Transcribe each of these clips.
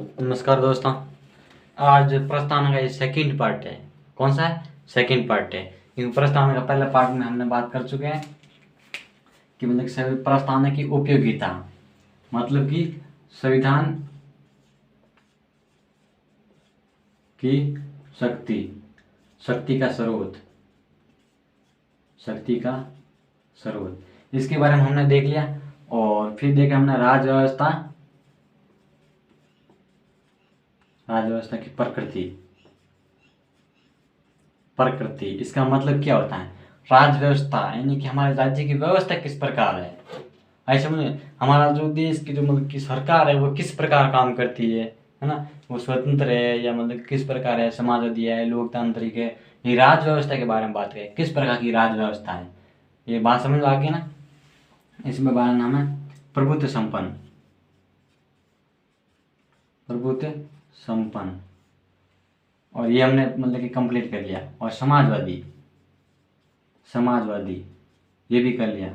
नमस्कार दोस्तों। आज प्रस्तावना का ये सेकंड पार्ट है। कौन सा है? सेकंड पार्ट है, क्योंकि प्रस्तावना का पहले पार्ट में हमने बात कर चुके हैं कि मतलब प्रस्तावना की उपयोगिता, मतलब कि संविधान की शक्ति, शक्ति का स्रोत, इसके बारे में हमने देख लिया। और फिर देखा हमने राजव्यवस्था की प्रकृति, इसका मतलब क्या होता है? राजव्यवस्था यानी कि हमारे राज्य की व्यवस्था किस प्रकार है। ऐसे में हमारा जो देश की जो मतलब की सरकार है वो किस प्रकार काम करती है ना, वो स्वतंत्र है या मतलब किस प्रकार है, समाजवादी है, लोकतांत्रिक है। ये राजव्यवस्था के बारे में बात करें, किस प्रकार की राजव्यवस्था है, ये बात समझ आ गई ना। इसमें बारे नाम है प्रभुत्व संपन्न, और ये हमने मतलब कि कंप्लीट कर लिया। और समाजवादी ये भी कर लिया।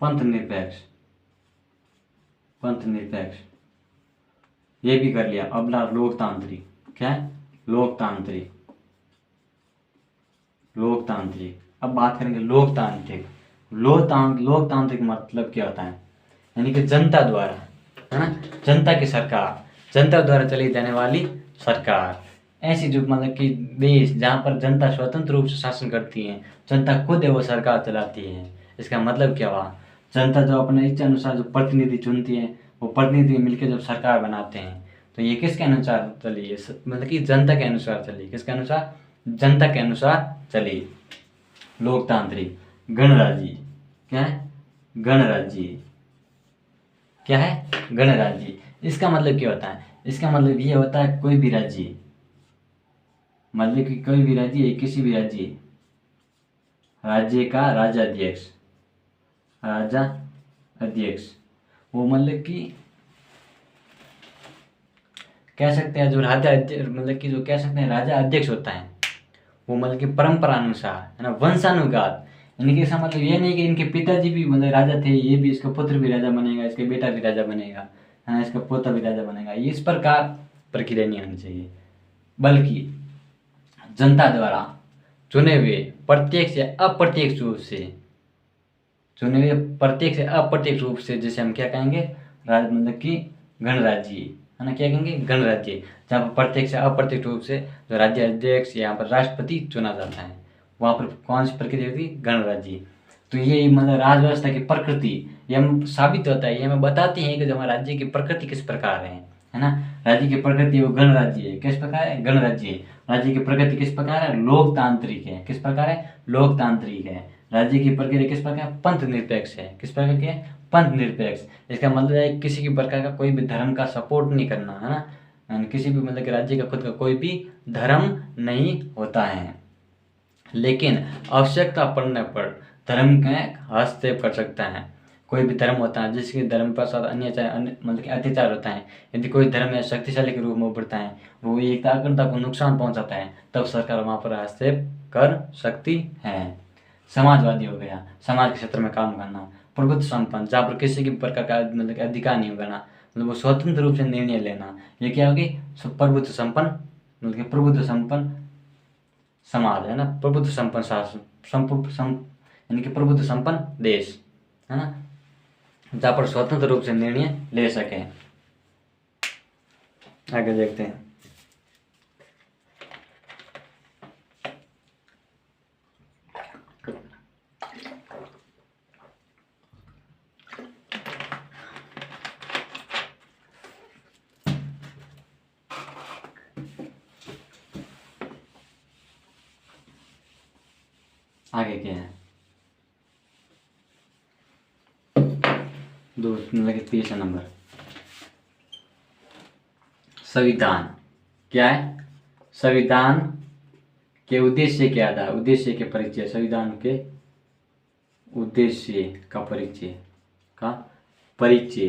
पंथ निरपेक्ष ये भी कर लिया। अब लोकतांत्रिक, क्या है? लोकतांत्रिक। अब बात करेंगे लोकतांत्रिक मतलब क्या होता है? यानी कि जनता द्वारा, है ना, जनता की सरकार, जनता द्वारा चली जाने वाली सरकार। ऐसी जो मतलब कि देश जहाँ पर जनता स्वतंत्र रूप से शासन करती है, जनता खुद है वो सरकार चलाती है। इसका मतलब क्या हुआ? जनता जो अपने इच्छा अनुसार जो प्रतिनिधि चुनती है, वो प्रतिनिधि मिलकर जब सरकार बनाते हैं, तो ये किसके अनुसार चली है? मतलब कि जनता के अनुसार चली। किसके अनुसार? जनता के अनुसार चली। लोकतांत्रिक। गणराज्य क्या है? गणराज्य क्या है? गणराज्य। इसका मतलब क्या होता है? इसका मतलब ये होता है कोई भी राज्य, मतलब कि कोई भी राज्य, किसी भी राज्य का राजा अध्यक्ष, वो मतलब कि कह सकते हैं जो राजा अध्यक्ष, मतलब कि जो कह सकते हैं राजा अध्यक्ष होता है, वो मतलब कि परंपरा अनुसार, है ना, वंशानुगत। यानी कि इसका मतलब ये नहीं कि इनके पिताजी भी मतलब राजा थे, ये भी, इसका पुत्र भी राजा बनेगा, इसके बेटा भी राजा बनेगा, है ना, इसका पोता भी राजा बनेगा। ये इस प्रकार प्रक्रिया नहीं होनी चाहिए, बल्कि जनता द्वारा चुने हुए प्रत्यक्ष या अप्रत्यक्ष रूप से, जैसे हम क्या कहेंगे, मतलब कि गणराज्य, है ना, क्या कहेंगे? गणराज्य। जहाँ पर प्रत्यक्ष या अप्रत्यक्ष रूप से जो राज्य अध्यक्ष, यहाँ पर राष्ट्रपति चुना जाता है, वहाँ पर कौन सी प्रक्रिया होती है? गणराज्य। तो ये मतलब राजव्यवस्था की प्रकृति, ये हम साबित होता है, ये हमें बताती है कि जो हमारे राज्य की प्रकृति किस प्रकार है ना। राज्य की प्रकृति वो गणराज्य है। किस प्रकार है? गणराज्य है। राज्य की प्रकृति किस प्रकार है? लोकतांत्रिक है। किस प्रकार है? लोकतांत्रिक है। राज्य की प्रक्रिया किस प्रकार? पंथ निरपेक्ष है। किस प्रकार की है? पंथ निरपेक्ष। इसका मतलब है किसी भी प्रकार का कोई भी धर्म का सपोर्ट नहीं करना, है ना, यानी किसी भी मतलब कि राज्य का खुद का कोई भी धर्म नहीं होता है, लेकिन आवश्यकता पड़ने पर धर्म का हस्तक्षेप कर सकता है। कोई भी धर्म होता है जिसके धर्म पर साथ अन्य मतलब कि अत्याचार होता है, यदि कोई धर्म है शक्तिशाली के रूप में उभरता है, वो एकता अखंडता को नुकसान पहुंचाता है, तब सरकार वहाँ पर हस्तक्षेप कर सकती है। समाजवादी हो गया, समाज के क्षेत्र में काम करना। प्रभुत्व संपन्न, जहाँ पर किसी भी प्रकार का मतलब कि अधिकार नहीं होगा, मतलब वो स्वतंत्र रूप से निर्णय लेना, ये क्या होगी? प्रभुत्व संपन्न, मतलब कि प्रभुत्व संपन्न समाज, है ना, प्रभुत्व संपन्न शासन, यानी कि प्रभुत्व संपन्न देश, है ना, जहाँ पर स्वतंत्र रूप से निर्णय ले सके। आगे देखते हैं। आगे क्या है? मतलब कि तीसरा नंबर, संविधान क्या है? संविधान के उद्देश्य के आधार, उद्देश्य के परिचय, संविधान के उद्देश्य का परिचय,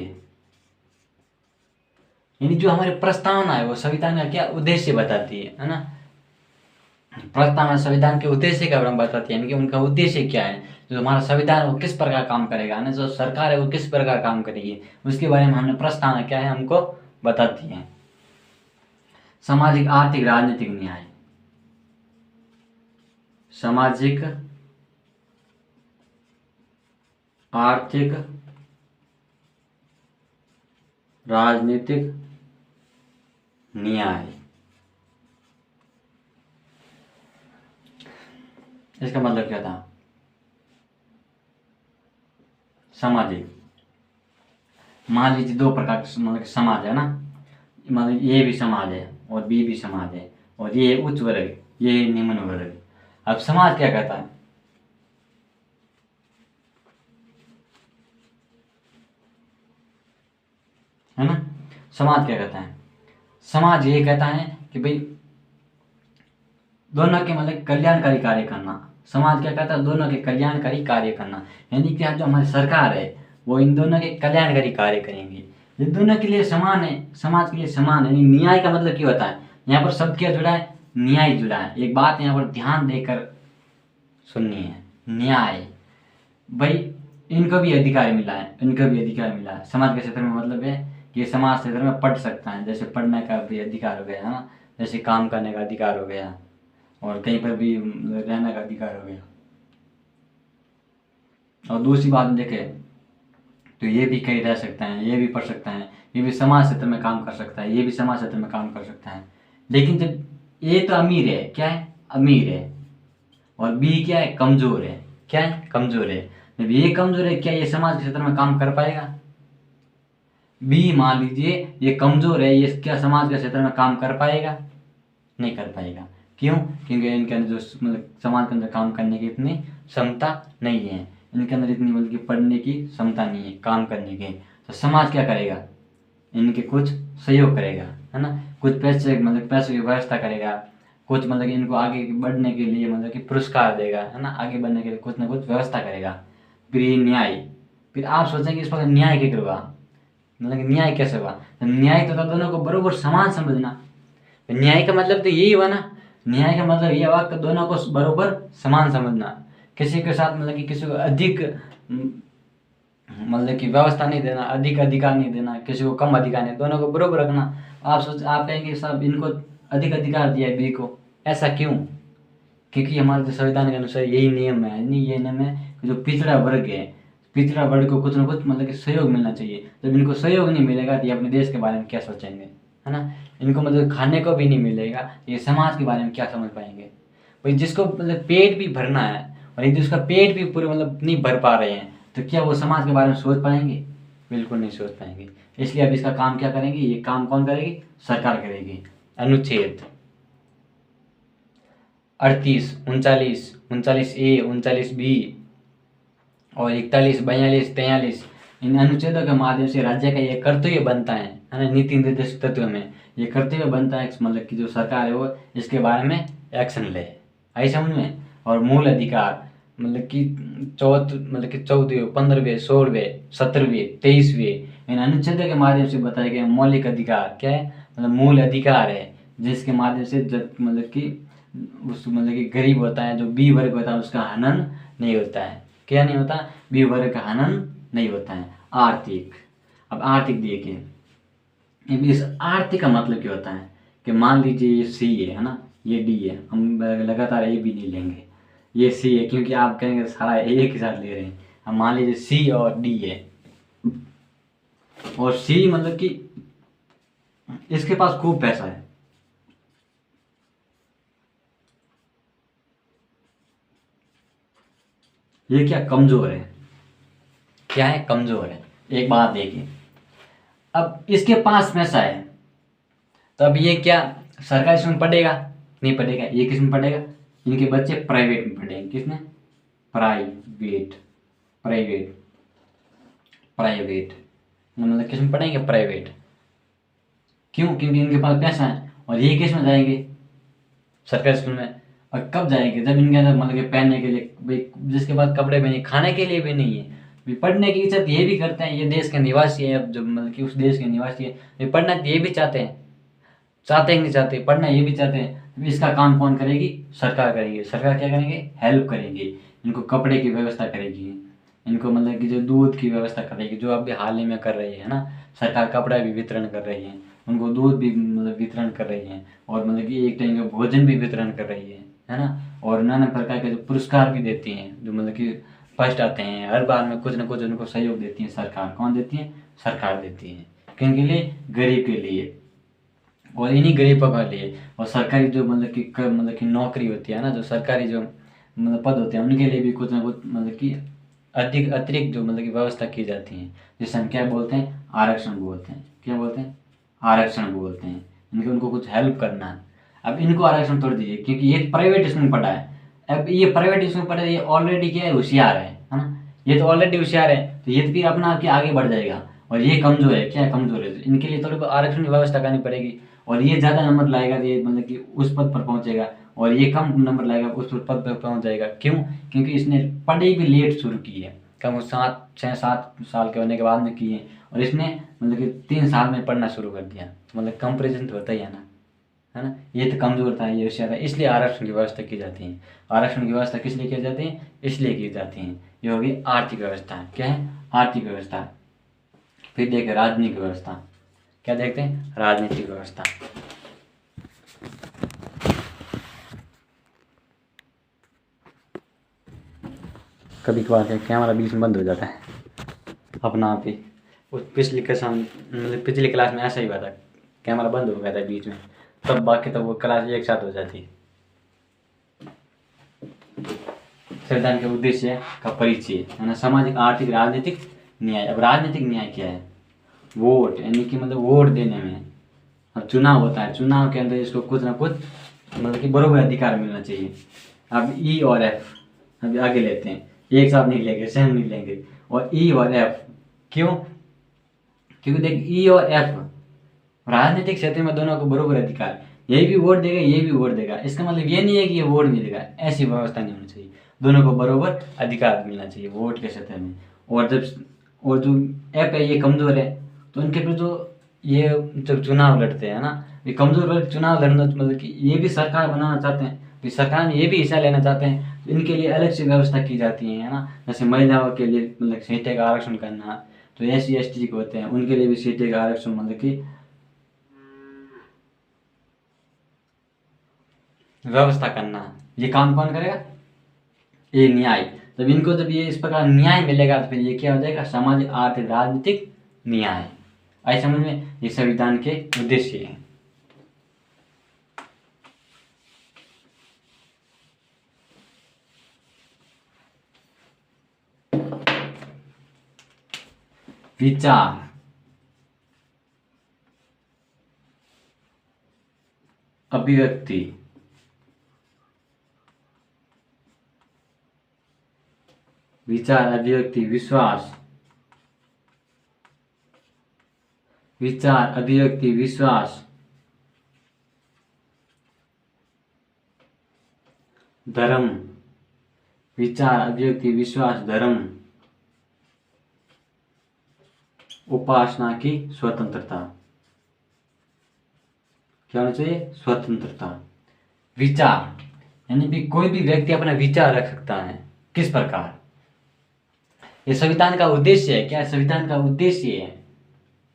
यानी जो हमारी प्रस्तावना है वो संविधान का क्या उद्देश्य बताती है ना। प्रस्तावना संविधान के उद्देश्य का बारे में बताती है, यानी कि उनका उद्देश्य क्या है, जो हमारा संविधान है वो किस प्रकार काम करेगा, ना जो सरकार है वो किस प्रकार काम करेगी, उसके बारे में हमने प्रस्तावना क्या है हमको बताती है। सामाजिक आर्थिक राजनीतिक न्याय, सामाजिक आर्थिक राजनीतिक न्याय, इसका मतलब क्या था, सामाजिक, मान लीजिए दो प्रकार के मतलब समाज है ना, मतलब ये भी समाज है और बी भी समाज है, और ये उच्च वर्ग, ये निम्न वर्ग। अब समाज क्या कहता है ना, समाज क्या कहता है, समाज ये कहता है कि भाई दोनों के मतलब कल्याणकारी कार्य करना। समाज क्या कहता है, दोनों के कल्याणकारी कार्य करना, यानी कि जो हमारी सरकार है वो इन दोनों के कल्याणकारी कार्य करेंगे। ये दोनों के लिए समान है, समाज के लिए समान है। यानी न्याय का मतलब क्या होता है, यहाँ पर शब्द क्या जुड़ा है, न्याय जुड़ा है। एक बात यहाँ पर ध्यान देकर सुननी है, न्याय, भाई इनको भी अधिकार मिला है, इनको भी अधिकार मिला है। समाज के क्षेत्र में मतलब है कि ये समाज क्षेत्र में पढ़ सकता है, जैसे पढ़ने का भी अधिकार हो गया है ना, जैसे काम करने का अधिकार हो गया, और कहीं पर भी रहने का अधिकार हो गया। और दूसरी बात देखें तो ये भी कहीं रह सकता है, ये भी पढ़ सकता है, ये भी समाज क्षेत्र में काम कर सकता है, ये भी समाज क्षेत्र में काम कर सकता है। लेकिन जब ये तो अमीर है, क्या है, अमीर है, और बी क्या है, कमजोर है, क्या है, कमजोर है। जब ये कमजोर है, क्या ये समाज के क्षेत्र में काम कर पाएगा, बी मान लीजिए ये कमजोर है, ये क्या समाज के क्षेत्र में काम कर पाएगा, नहीं कर पाएगा। क्यों, क्योंकि इनके अंदर जो मतलब समाज के अंदर काम करने की इतनी क्षमता नहीं है, इनके अंदर इतनी मतलब कि पढ़ने की क्षमता नहीं है, काम करने की। तो समाज क्या करेगा, इनके कुछ सहयोग करेगा, है ना, कुछ पैसे मतलब पैसे की व्यवस्था करेगा, कुछ मतलब कि इनको आगे बढ़ने के लिए मतलब कि पुरस्कार देगा, है ना, आगे बढ़ने के लिए कुछ ना कुछ व्यवस्था करेगा। फिर ये न्याय, फिर आप सोचेंगे इस पर न्याय क्या होगा, मतलब कि न्याय कैसे होगा, तो न्याय तो दोनों को बराबर समान समझना। न्याय का मतलब तो यही हुआ ना, न्याय का मतलब ये हुआ कि दोनों को बराबर समान समझना, किसी के साथ मतलब कि किसी को अधिक मतलब कि व्यवस्था नहीं देना, अधिक अधिकार नहीं देना, किसी को कम अधिकार नहीं, दोनों को बराबर रखना। आप कहेंगे साहब इनको अधिक अधिकार दिया है बी को, ऐसा क्यों, क्योंकि हमारे जो संविधान के अनुसार यही नियम है, नहीं ये नियम है कि जो पिछड़ा वर्ग है, पिछड़ा वर्ग को कुछ ना कुछ मतलब कि सहयोग मिलना चाहिए। जब इनको सहयोग नहीं मिलेगा तो ये अपने देश के बारे में क्या सोचेंगे, है ना, इनको मतलब खाने को भी नहीं मिलेगा, ये समाज के बारे में क्या समझ पाएंगे। भाई जिसको मतलब पेट भी भरना है, और यदि उसका पेट भी पूरे मतलब नहीं भर पा रहे हैं, तो क्या वो समाज के बारे में सोच पाएंगे, बिल्कुल नहीं सोच पाएंगे। इसलिए अब इसका काम क्या करेंगे, ये काम कौन करेगी, सरकार करेगी। अनुच्छेद 38, 39, 39A, 39B और 41, 42, 43, इन अनुच्छेदों के माध्यम से राज्य का ये कर्तव्य बनता है ना, नीति निर्देशक तत्व में ये कर्तव्य बनता है मतलब कि जो सरकार है वो इसके बारे में एक्शन ले, आई समझ में। और मूल अधिकार मतलब कि 14वें, 15वें, 16वें, 17वें, 23वें इन अनुच्छेदों के माध्यम से बताए गए मौलिक अधिकार क्या है, मतलब मूल अधिकार है, जिसके माध्यम से मतलब कि उस मतलब कि गरीब होता है, जो बी वर्ग होता है उसका हनन नहीं होता है, क्या नहीं होता, बी वर्ग का हनन नहीं होता है। आर्थिक, अब आर्थिक देखिए, इस आर्थिक का मतलब क्या होता है कि मान लीजिए ये सी है ना, ये डी है, हम लगातार ए भी नहीं लेंगे, ये सी है क्योंकि आप कहेंगे सारा एक ही साथ ले रहे हैं। हम मान लीजिए सी और डी है, और सी मतलब कि इसके पास खूब पैसा है, ये क्या कमजोर है, क्या है, कमजोर है। एक बात देखिए, अब इसके पास पैसा है, तो अब ये क्या सरकारी स्कूल में पढ़ेगा, नहीं पढ़ेगा, ये किस में पढ़ेगा, इनके बच्चे प्राइवेट में पढ़ेंगे, किसमें, प्राइवेट, प्राइवेट, प्राइवेट मतलब किस में पढ़ेंगे, प्राइवेट। क्यों, क्योंकि इनके पास पैसा है, और ये किस में जाएंगे, सरकारी स्कूल में। और कब जाएंगे, जब इनके अंदर मतलब कि पहनने के लिए, भाई जिसके पास कपड़े भी नहीं, खाने के लिए भी नहीं है, भी पढ़ने की इच्छा ये भी करते हैं, ये देश के निवासी है, अब जो मतलब कि उस देश के निवासी है, ये पढ़ना ये भी चाहते हैं, चाहते ही नहीं चाहते, पढ़ना ये भी चाहते हैं, तो इसका काम कौन करेगी? सरकार करेगी। सरकार क्या करेंगे? हेल्प करेंगे, इनको कपड़े की व्यवस्था करेगी, इनको मतलब कि जो दूध की व्यवस्था करेगी, जो अभी हाल ही में कर रही है ना, सरकार कपड़ा भी वितरण कर रही है, उनको दूध भी मतलब वितरण कर रही है, और मतलब कि एक टाइम का भोजन भी वितरण कर रही है ना, और नाना प्रकार के जो पुरस्कार भी देती हैं, जो मतलब कि फर्स्ट आते हैं हर बार में कुछ ना कुछ उनको सहयोग देती है सरकार। कौन देती है? सरकार देती है। किनके लिए? गरीब के लिए, और इन्हीं गरीबों के लिए। और सरकारी जो मतलब कि नौकरी होती है ना, जो सरकारी जो मतलब पद होते हैं, उनके लिए भी कुछ ना कुछ मतलब कि अधिक अतिरिक्त जो मतलब की व्यवस्था की जाती है, जिसे हम क्या बोलते हैं? आरक्षण बोलते हैं। क्या बोलते हैं? आरक्षण बोलते हैं। इनके उनको कुछ हेल्प करना है। अब इनको आरक्षण तोड़ दीजिए, क्योंकि ये प्राइवेट स्कूल में पढ़ा है। अब ये प्राइवेट स्कूल में पढ़ा है, ये ऑलरेडी क्या है? होशियार है ना, ये तो ऑलरेडी होशियार है, तो ये तो फिर अपना आपके आगे बढ़ जाएगा। और ये कमजोर है, क्या कमजोर है, तो इनके लिए थोड़ी बहुत आरक्षण की व्यवस्था करनी पड़ेगी। और ये ज़्यादा नंबर लाएगा, ये मतलब कि उस पद पर पहुंचेगा, और ये कम नंबर लाएगा, उस पद पर पहुंच जाएगा। क्यों? क्योंकि इसने पढ़ाई भी लेट शुरू की है, कम 7 6 7 साल के होने के बाद में की है, और इसने मतलब कि 3 साल में पढ़ना शुरू कर दिया। मतलब कंपेरिजन तो होता ही है ना। ये तो कमजोर था, ये होशियार था, इसलिए आरक्षण की व्यवस्था की जाती है। आरक्षण की व्यवस्था किस लिए की जाती है? इसलिए की जाती है। ये होगी आर्थिक व्यवस्था। क्या है? आर्थिक व्यवस्था। फिर देखें राजनीतिक व्यवस्था। क्या देखते हैं? राजनीतिक व्यवस्था। कभी कभार कैमरा बीच में बंद हो जाता है अपना आप ही। उस पिछली क्लास में ऐसा ही हुआ था, कैमरा बंद हो गया था बीच में, तब बाकी तब वो क्लास एक साथ हो जाती। संविधान के उद्देश्य का परिचय है ना, सामाजिक आर्थिक राजनीतिक न्याय। अब राजनीतिक न्याय क्या है? वोट, यानी कि मतलब वोट देने में, अब चुनाव होता है, चुनाव के अंदर इसको कुछ ना कुछ मतलब कि बराबर अधिकार मिलना चाहिए। अब ई और एफ अब आगे लेते हैं, एक साथ नहीं लेंगे, सेम नहीं लेंगे। और ई और एफ क्यों? क्योंकि देख ई और एफ राजनीतिक क्षेत्र में दोनों को बराबर अधिकार, ये भी वोट देगा, ये भी वोट देगा। इसका मतलब ये नहीं है कि ये वोट नहीं देगा, ऐसी व्यवस्था नहीं होनी चाहिए। दोनों को बराबर अधिकार मिलना चाहिए वोट के क्षेत्र में। और जो ऐप है ये कमजोर है, तो इनके पे जो ये जब चुनाव लड़ते हैं ना, ये कमजोर वर्ग चुनाव लड़ना मतलब कि ये भी सरकार बनाना चाहते हैं, तो सरकार में ये भी हिस्सा लेना चाहते हैं, तो इनके लिए अलग से व्यवस्था की जाती है ना। जैसे महिलाओं के लिए मतलब सीटें का आरक्षण करना, तो SC ST के होते हैं उनके लिए भी सीटें का आरक्षण मतलब कि व्यवस्था करना। ये काम कौन करेगा? ये न्याय। जब ये इस प्रकार न्याय मिलेगा, तो फिर ये क्या हो जाएगा? सामाजिक आर्थिक राजनीतिक न्याय। आई समझ में? ये संविधान के उद्देश्य है। विचार, अभिव्यक्ति, विचार, अभिव्यक्ति, विश्वास, विचार, अभिव्यक्ति, विश्वास, धर्म, विचार, अभिव्यक्ति, विश्वास, धर्म, उपासना की स्वतंत्रता। क्या होना चाहिए? स्वतंत्रता। विचार, यानी कि कोई भी व्यक्ति अपना विचार रख सकता है। किस प्रकार? ये संविधान का उद्देश्य है। क्या संविधान का उद्देश्य है?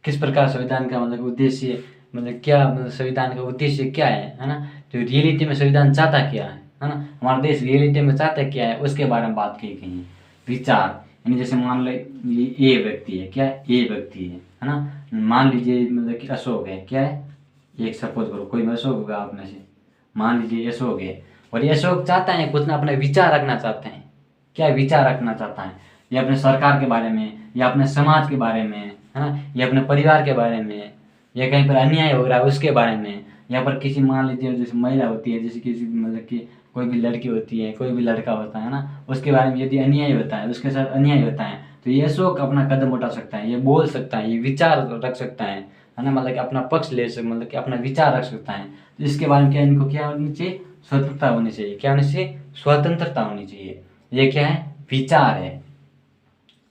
किस प्रकार संविधान का मतलब उद्देश्य, मतलब क्या, मतलब संविधान का उद्देश्य क्या है ना। जो रियलिटी में संविधान चाहता क्या है ना, हमारा देश रियलिटी में चाहता क्या है, उसके बारे में बात की गई है। विचार, यानी जैसे मान लो ये व्यक्ति है, क्या ये व्यक्ति है ना, मान लीजिए मतलब कि अशोक है, क्या है, एक सपोज करो कोई अशोक होगा आप में से, मान लीजिए अशोक है, और ये अशोक चाहता है कुछ ना अपना विचार रखना चाहते हैं। क्या विचार रखना चाहता है? या अपने सरकार के बारे में, या अपने समाज के बारे में, है ना, या अपने परिवार के बारे में, या कहीं पर अन्याय हो रहा है उसके बारे में, या पर किसी मान लीजिए जैसे महिला होती है, जैसे किसी मतलब कि कोई भी लड़की होती है, कोई भी लड़का होता है ना, उसके बारे में यदि अन्याय होता है, उसके साथ अन्याय होता है, तो ये अशोक अपना कदम उठा सकता है, ये बोल सकता है, ये विचार रख सकता है ना, मतलब कि अपना पक्ष ले सकता, मतलब कि अपना विचार रख सकता है। तो इसके बारे में क्या इनको क्या होनी चाहिए? स्वतंत्रता होनी चाहिए। क्या होनी चाहिए? स्वतंत्रता होनी चाहिए। ये क्या है? विचार है।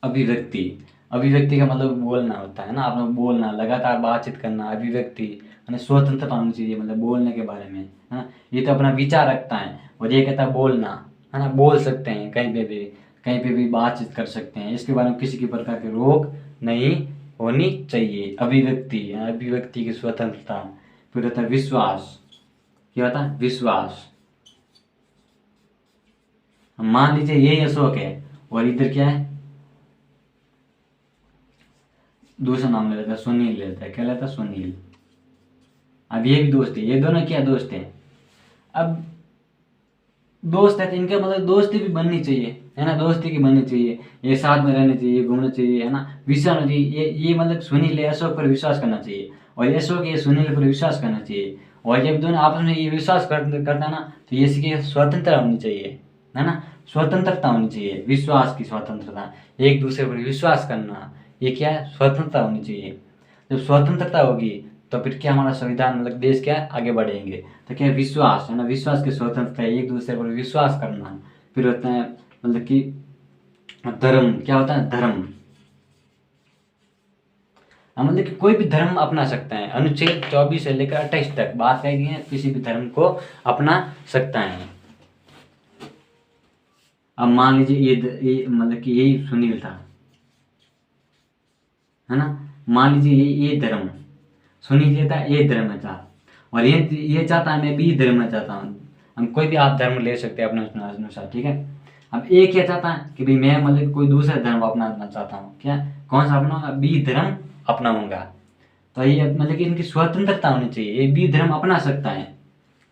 अभिव्यक्ति, अभिव्यक्ति का मतलब बोलना होता है ना, अपना बोलना, लगातार बातचीत करना, अभिव्यक्ति यानी स्वतंत्रता होनी चाहिए, मतलब बोलने के बारे में, है ना। ये तो अपना विचार रखता है और ये कहता है बोलना, है ना, बोल सकते हैं कहीं पे भी बातचीत कर सकते हैं, इसके बारे में किसी की प्रकार की रोक नहीं होनी चाहिए। अभिव्यक्ति की स्वतंत्रता। फिर होता है विश्वास। क्या होता है? विश्वास। मान लीजिए यही अशोक है और इधर क्या है, दूसरा नाम ले लेता है, सुनील लेता है। क्या लेता है? सुनील। अब ये भी दोस्त है, ये दोनों क्या दोस्त हैं। अब दोस्त है तो इनका मतलब दोस्ती भी बननी चाहिए, है ना, दोस्ती की बननी चाहिए, ये साथ में रहने चाहिए, घूमना चाहिए, है ना, विश्वास होना चाहिए। ये मतलब सुनील है अशोक पर विश्वास करना चाहिए और अशोक ये सुनील पर विश्वास करना चाहिए। और जब दोनों आपस में ये विश्वास करता ना, तो ये इसकी स्वतंत्रता होनी चाहिए, है ना, स्वतंत्रता होनी चाहिए, विश्वास की स्वतंत्रता, एक दूसरे पर विश्वास करना, ये क्या है? स्वतंत्रता होनी चाहिए। जब स्वतंत्रता होगी तो फिर क्या हमारा संविधान, मतलब देश क्या है, आगे बढ़ेंगे। तो क्या है? विश्वास, है ना, विश्वास की स्वतंत्रता है, एक दूसरे पर विश्वास करना। फिर होता है मतलब कि धर्म। क्या होता है? धर्म। हम मतलब कि कोई भी धर्म अपना सकता है, अनुच्छेद 24 से लेकर 28 तक बात कही गई है, किसी भी धर्म को अपना सकता है। अब मान लीजिए ये मतलब कि यही सुनील था, है ना, मान लीजिए ये धर्म सुनील ये था, ये धर्म में था, और ये चाहता है मैं भी धर्म में चाहता हूँ। हम कोई भी आप धर्म ले सकते हैं अपने अनुसार, ठीक है। अब एक क्या चाहता है कि भाई मैं मतलब कोई दूसरा धर्म अपनाना चाहता हूँ, क्या कौन सा अपनाऊंगा? बी धर्म अपनाऊंगा। तो ये मतलब कि इनकी स्वतंत्रता होनी चाहिए, ये बी धर्म अपना सकता है।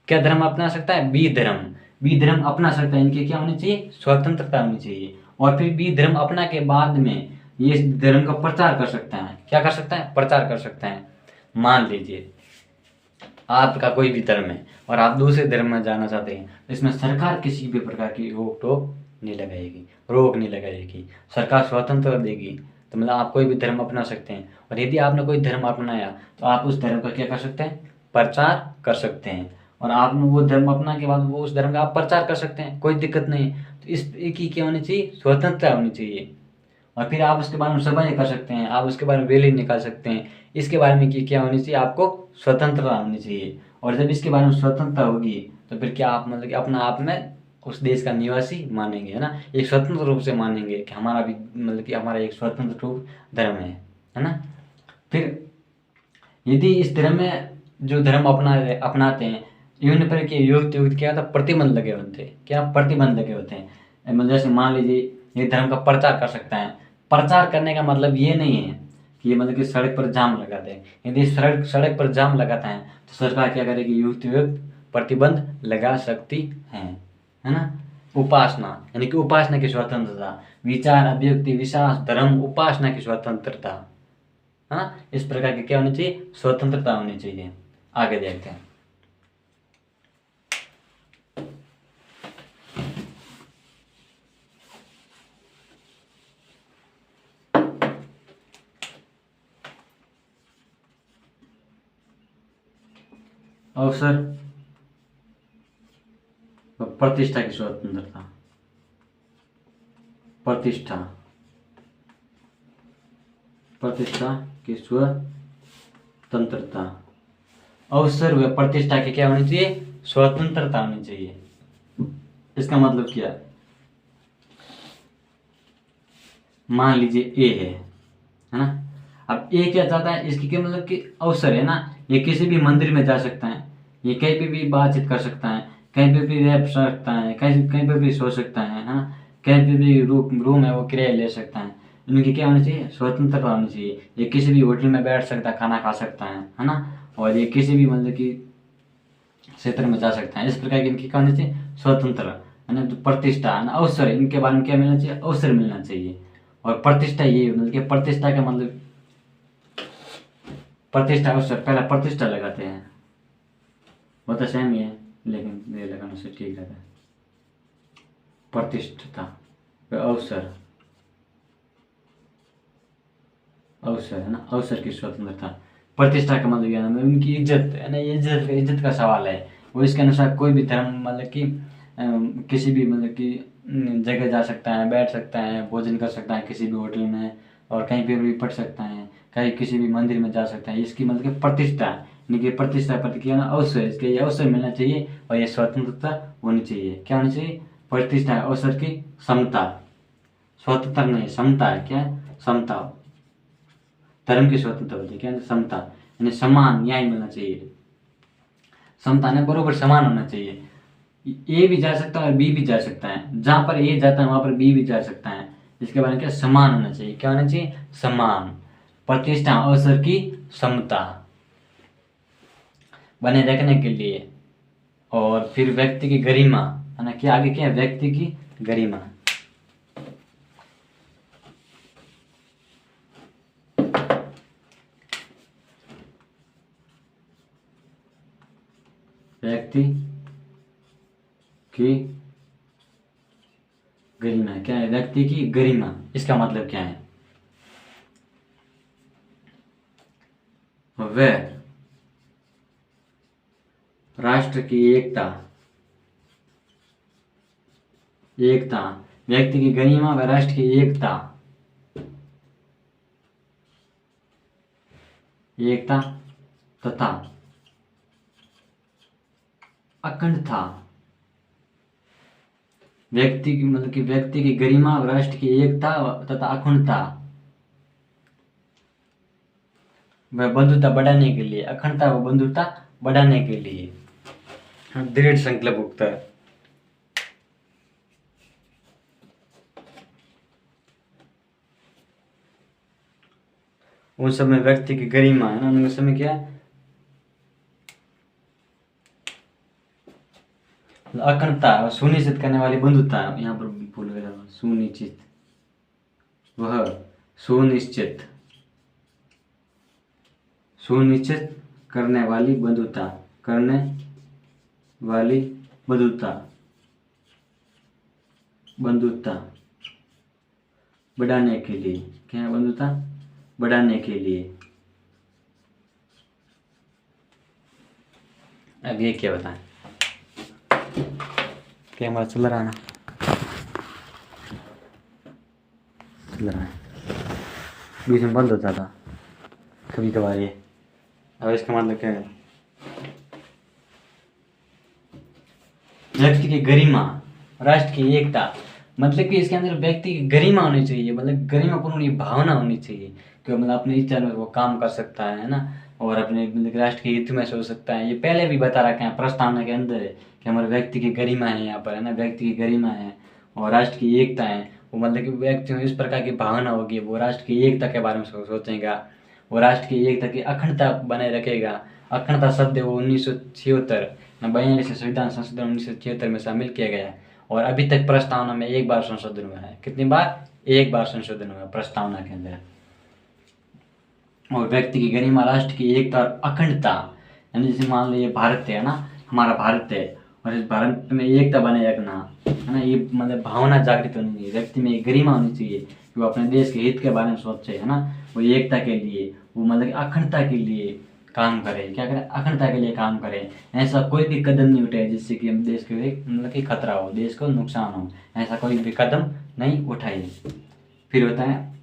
क्या धर्म अपना सकता है? बी धर्म। बी धर्म अपना सकता है, इनकी क्या होनी चाहिए? स्वतंत्रता होनी चाहिए। और फिर बी धर्म अपना के बाद में ये इस धर्म का प्रचार कर सकता है। क्या कर सकता है? प्रचार कर सकता है। मान लीजिए आपका कोई भी धर्म है और आप दूसरे धर्म में जाना चाहते हैं, तो इसमें सरकार किसी भी प्रकार की रोक नहीं लगाएगी, सरकार स्वतंत्रता देगी। तो मतलब आप कोई भी धर्म अपना सकते हैं, और यदि आपने कोई धर्म अपनाया तो आप उस धर्म का क्या कर सकते हैं? प्रचार कर सकते हैं। और आपने वो धर्म अपना के बाद वो उस धर्म का आप प्रचार कर सकते हैं, कोई दिक्कत नहीं। तो इस की क्या होनी चाहिए? स्वतंत्रता होनी चाहिए। और फिर आप उसके बारे में सभाएं कर सकते हैं, आप उसके बारे में रैली निकाल सकते हैं। इसके बारे में क्या होनी चाहिए? आपको स्वतंत्रता होनी चाहिए। और जब इसके बारे में स्वतंत्रता होगी तो फिर क्या आप मतलब कि अपना आप में उस देश का निवासी मानेंगे, है ना, एक स्वतंत्र रूप से मानेंगे कि हमारा भी मतलब कि हमारा एक स्वतंत्र रूप धर्म है ना। फिर यदि इस धर्म में जो धर्म अपनाते हैं, इवन पर के युक्त क्या होता है? प्रतिबंध लगे होते हैं। क्या प्रतिबंध लगे होते हैं? मतलब जैसे मान लीजिए ये धर्म का प्रचार कर सकता है। प्रचार करने का मतलब ये नहीं है कि ये मतलब कि सड़क पर जाम लगा दे। यदि सड़क पर जाम लगाता है तो सरकार क्या करेगी? युक्त प्रतिबंध लगा सकती है ना। उपासना, यानी कि उपासना की स्वतंत्रता, विचार, अभिव्यक्ति, विश्वास, धर्म, उपासना की स्वतंत्रता, है ना, इस प्रकार की क्या होनी चाहिए? स्वतंत्रता होनी चाहिए। आगे देखते हैं। अवसर व प्रतिष्ठा की स्वतंत्रता। प्रतिष्ठा की स्वतंत्रता। अवसर व प्रतिष्ठा की क्या होनी चाहिए? स्वतंत्रता होनी चाहिए। इसका मतलब क्या? मान लीजिए ए है ना। अब ए क्या चाहता है? इसकी क्या मतलब कि अवसर है ना, ये किसी भी मंदिर में जा सकता है, ये कहीं पे भी बातचीत कर सकता है, कहीं पे भी रह सकता है, कहीं कहीं पे भी सो सकता है ना, कहीं पे भी रूम है वो किराया ले सकता है। इनकी क्या होनी चाहिए? स्वतंत्रता होनी चाहिए। ये किसी भी होटल में बैठ सकता है, खाना खा सकता है ना, और ये किसी भी मतलब कि क्षेत्र में जा सकता है। इस प्रकार की इनकी क्या होनी चाहिए? स्वतंत्र, है ना। तो प्रतिष्ठा, है ना, अवसर, इनके बारे में क्या मिलना चाहिए? अवसर मिलना चाहिए। और प्रतिष्ठा ये मतलब कि प्रतिष्ठा का मतलब प्रतिष्ठा अवसर, पहला प्रतिष्ठा लगाते हैं, वो तो सेम ही है लेकिन ये लगाने से ठीक रहता है। प्रतिष्ठता, अवसर, है ना, अवसर की स्वतंत्रता। प्रतिष्ठा का मतलब क्या है? उनकी इज्जत, है ना, इज्जत का सवाल है। वो इसके अनुसार कोई भी धर्म मतलब कि किसी भी मतलब कि जगह जा सकता है, बैठ सकता है, भोजन कर सकता है किसी भी होटल में, और कहीं पे भी पढ़ सकता है, कहीं किसी भी मंदिर में जा सकता है। इसकी मतलब कि प्रतिष्ठा, यानी कि प्रतिष्ठा प्रति क्या ना अवसर, इसके ये अवसर मिलना चाहिए और ये स्वतंत्रता होनी चाहिए। क्या होनी चाहिए? प्रतिष्ठा, अवसर की समता, स्वतंत्र नहीं, समता है। क्या है? समता। धर्म की स्वतंत्रता होती है, क्या है? समता, यानी समान न्याय मिलना चाहिए। समता ने बरोबर समान होना चाहिए। ए भी जा सकता है और बी भी जा सकता है, जहां पर ए जाता है वहां पर बी भी जा सकता है। इसके बारे में क्या? समान होना चाहिए। क्या होना चाहिए? समान। प्रतिष्ठा, अवसर की समता बने रखने के लिए। और फिर व्यक्ति की गरिमा, है ना? क्या आगे क्या है? व्यक्ति की गरिमा। व्यक्ति की गरिमा क्या है? व्यक्ति की गरिमा, इसका मतलब क्या है? वह राष्ट्र की एकता, एकता, व्यक्ति की गरिमा व राष्ट्र की एकता, एकता तथा अखंडता, व्यक्ति की मतलब कि व्यक्ति की गरिमा व राष्ट्र की एकता तथा अखंडता व बंधुता बढ़ाने के लिए, अखंडता व बंधुता बढ़ाने के लिए दृढ़ संकल्प उगता है। उन सब में व्यक्ति की गरिमा है ना, उनके समय क्या है? अखंडता सुनिश्चित करने वाली बंधुता, यहाँ पर भूल गया, सुनिश्चित, वह सुनिश्चित, सुनिश्चित करने वाली बंधुता, करने वाली बंधुता, बंधुता बढ़ाने के लिए, क्या है? बंधुता बढ़ाने के लिए। अब ये क्या बताएं? कैमरा चल रहा है ना? चल रहा है, बीच में बंद होता था कभी कभार ये। अब इसका मतलब क्या है? व्यक्ति की गरिमा, राष्ट्र की एकता, मतलब कि इसके अंदर व्यक्ति की गरिमा होनी चाहिए, मतलब गरिमापूर्ण भावना होनी चाहिए कि मतलब अपनी इच्छा में वो काम कर सकता है ना, और अपने मतलब राष्ट्र के हित में सोच सकता है। ये पहले भी बता रखा है, प्रस्तावना के अंदर है कि हमारे व्यक्ति की गरिमा है, यहाँ पर है ना, व्यक्ति की गरिमा है और राष्ट्र की एकता है। वो मतलब कि व्यक्ति में इस प्रकार की भावना होगी, वो राष्ट्र की एकता के बारे में सोचेगा, वो राष्ट्र की एकता की अखंडता बनाए रखेगा। अखंडता शब्द है वो 1976 42 संविधान संशोधन 1976 में शामिल किया गया है और अभी तक प्रस्तावना में एक बार संशोधन हुआ है। कितनी बार? एक बार संशोधन हुआ प्रस्तावना के अंदर। और व्यक्ति की गरिमा, राष्ट्र की एकता और अखंडता, यानी जैसे मान लो ये भारत है ना, हमारा भारत है और इस भारत में एकता बनाए रखना, है ना, ये मतलब भावना जागृत होनी चाहिए, व्यक्ति में एक गरिमा होनी चाहिए कि वो अपने देश के हित के बारे में सोचे, है ना, वो एकता के लिए, वो मतलब अखंडता के लिए काम करे। क्या करे? अखंडता के लिए काम करे। ऐसा कोई भी कदम नहीं उठाए जिससे कि हम देश के मतलब कि खतरा हो, देश को नुकसान हो, ऐसा कोई भी कदम नहीं उठाए। फिर होता है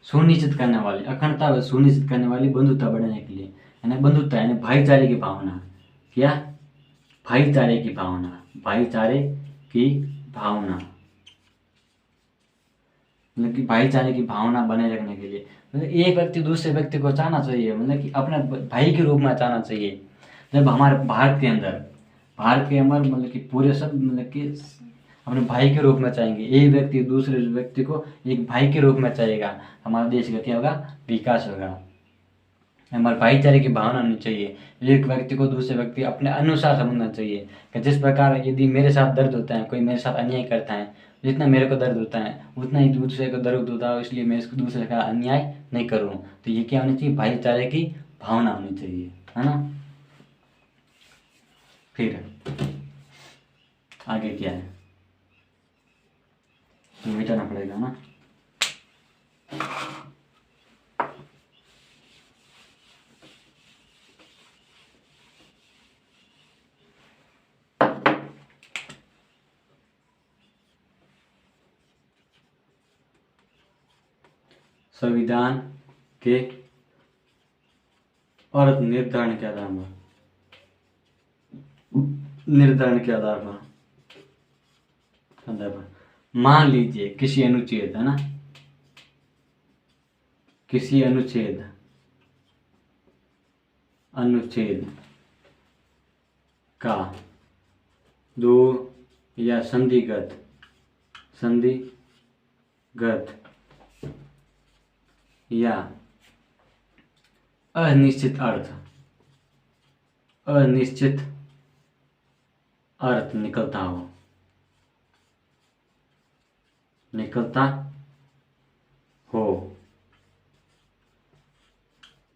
सुनिश्चित करने वाली, अखंडता व सुनिश्चित करने वाली बंधुता बढ़ाने के लिए, यानी बंधुता यानी भाईचारे की भावना। क्या? भाईचारे की भावना, भाईचारे की भावना, मतलब कि भाईचारे की भावना बनाए रखने के लिए मतलब एक व्यक्ति दूसरे व्यक्ति को चाहना चाहिए, मतलब कि अपने भाई के रूप में चाहना चाहिए। जब हमारे भारत के अंदर मतलब कि पूरे सब मतलब कि अपने भाई के रूप में चाहेंगे, एक व्यक्ति दूसरे व्यक्ति को एक भाई के रूप में चाहेगा, हमारे देश का क्या होगा? विकास होगा। हमारे भाईचारे की भावना होनी चाहिए। एक व्यक्ति को दूसरे व्यक्ति अपने अनुसार समझना चाहिए कि जिस प्रकार यदि मेरे साथ दर्द होता है, कोई मेरे साथ अन्याय करता है, जितना मेरे को दर्द होता है उतना ही दूसरे को दर्द होता है, इसलिए मैं इसको दूसरे का अन्याय नहीं करूँ। तो ये क्या होनी चाहिए? भाईचारे की भावना होनी चाहिए, है ना। फिर आगे क्या है? तो मिटाना पड़ेगा ना। संविधान के अर्थ निर्धारण के आधार पर, निर्धारण के आधार पर, मान लीजिए किसी अनुच्छेद, है ना, किसी अनुच्छेद का दो या संधिगत या अनिश्चित अर्थ निकलता हो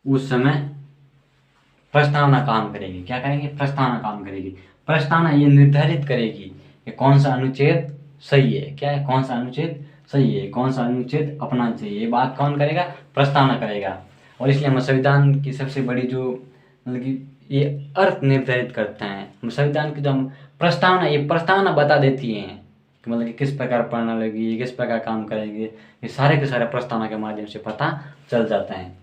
उस समय प्रस्तावना काम करेगी। क्या करेंगे? प्रस्तावना काम करेगी। प्रस्तावना ये निर्धारित करेगी कि कौन सा अनुच्छेद सही है, क्या है, कौन सा अनुच्छेद सही है, कौन सा अनुच्छेद अपनाना चाहिए। ये बात कौन करेगा? प्रस्तावना करेगा। और इसलिए हम संविधान की सबसे बड़ी जो मतलब कि ये अर्थ निर्धारित करते हैं। हम संविधान की जो हम प्रस्तावना, ये प्रस्तावना बता देती हैं कि मतलब कि किस प्रकार पढ़ना लगेगी, किस प्रकार काम करेंगे, ये सारे के सारे प्रस्तावना के माध्यम से पता चल जाता है।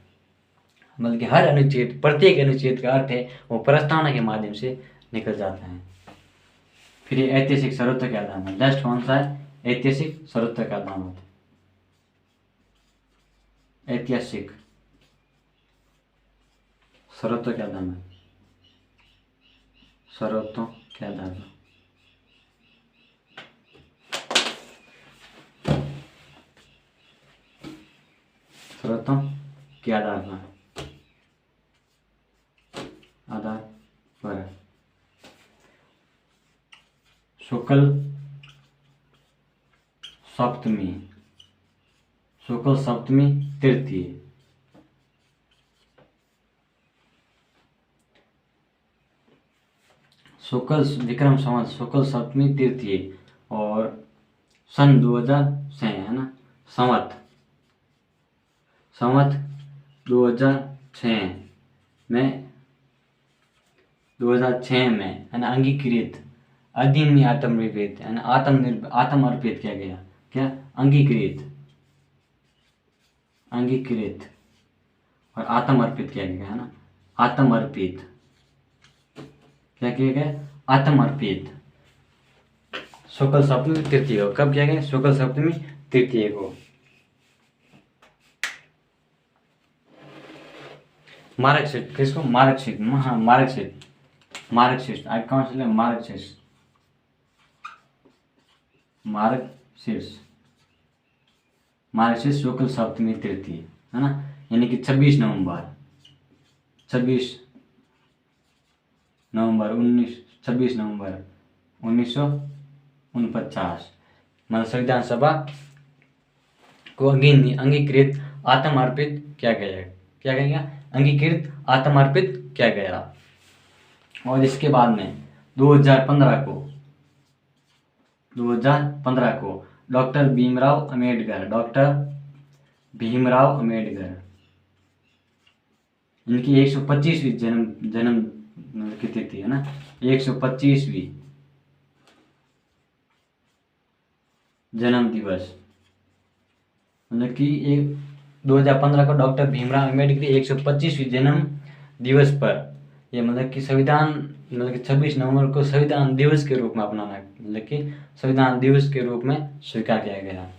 मतलब कि हर अनुच्छेद, प्रत्येक अनुच्छेद का अर्थ है वो प्रस्तावना के माध्यम से निकल जाता है। फिर ये ऐतिहासिक सर्वोत्तर के आधार में, लास्ट कौन सा है? ऐतिहासिक सर्वोत्तर का आधार होता है। ऐतिहासिक सर्वोत्तर के आधार में, सर्वोत्तम के आधार में, सर्वोत्तम के आधार पर, शुक्ल सप्तमी तृतीय, विक्रम संवत शुक्ल सप्तमी तृतीय और सन 2006, है ना, संवत 2006 में है ना अंगीकृत अधिनियम आत्मनिर्भर, है ना, आत्म अर्पित किया गया। क्या? अंगीकृत और आत्म अर्पित किया गया, है ना, आत्म अर्पित। क्या किया गया? आत्म अर्पित शुक्ल सप्तमी तृतीय को। कब किया गया? शुक्ल सप्तमी तृतीय को। मार्कशीट, किसको? मार्कशीट, हाँ मार्कशीट आज कौन से? मार्कशीट शुक्ल सप्तमी तृतीय, है ना, यानी कि 26 नवंबर 1949 मतलब संविधान सभा को अंगीकृत आत्म अर्पित किया गया। क्या कहेगा? अंगीकृत आत्म अर्पित किया गया। और इसके बाद में 2015 को डॉक्टर भीमराव अम्बेडकर इनकी 125वीं जन्म की तिथि, है ना, 125वीं जन्म दिवस, मतलब कि 2015 को डॉक्टर भीमराव अम्बेडकर की 125वीं जन्म दिवस पर ये मतलब कि संविधान, मतलब कि 26 नवंबर को संविधान दिवस के रूप में अपनाना, मतलब कि संविधान दिवस के रूप में स्वीकार किया गया।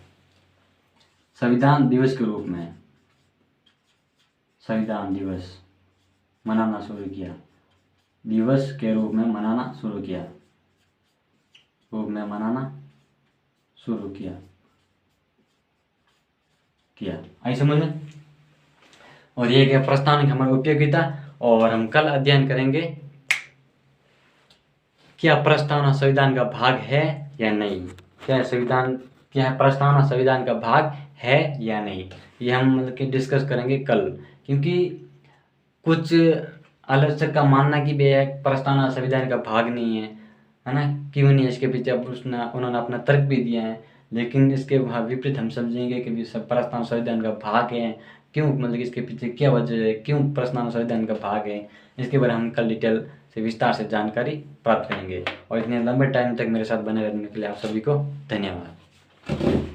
संविधान दिवस के रूप में संविधान दिवस मनाना शुरू किया, दिवस के रूप में मनाना शुरू किया। आई समझ में? और ये क्या प्रस्तावना की हमारी उपयोगिता, और हम कल अध्ययन करेंगे क्या प्रस्तावना संविधान का भाग है या नहीं। क्या प्रस्तावना संविधान का भाग है या नहीं, ये हम मतलब कि डिस्कस करेंगे कल। क्योंकि कुछ आलोचक का मानना कि प्रस्तावना संविधान का भाग नहीं है ना, क्यों नहीं, इसके पीछे उन्होंने अपना तर्क भी दिया है। लेकिन इसके विपरीत हम समझेंगे कि प्रस्तावना संविधान का भाग है, क्यों, मतलब इसके पीछे क्या वजह है, क्यों प्रस्तावना संविधान का भाग है, इसके बारे में हम कल डिटेल से विस्तार से जानकारी प्राप्त करेंगे। और इतने लंबे टाइम तक मेरे साथ बने रहने के लिए आप सभी को धन्यवाद।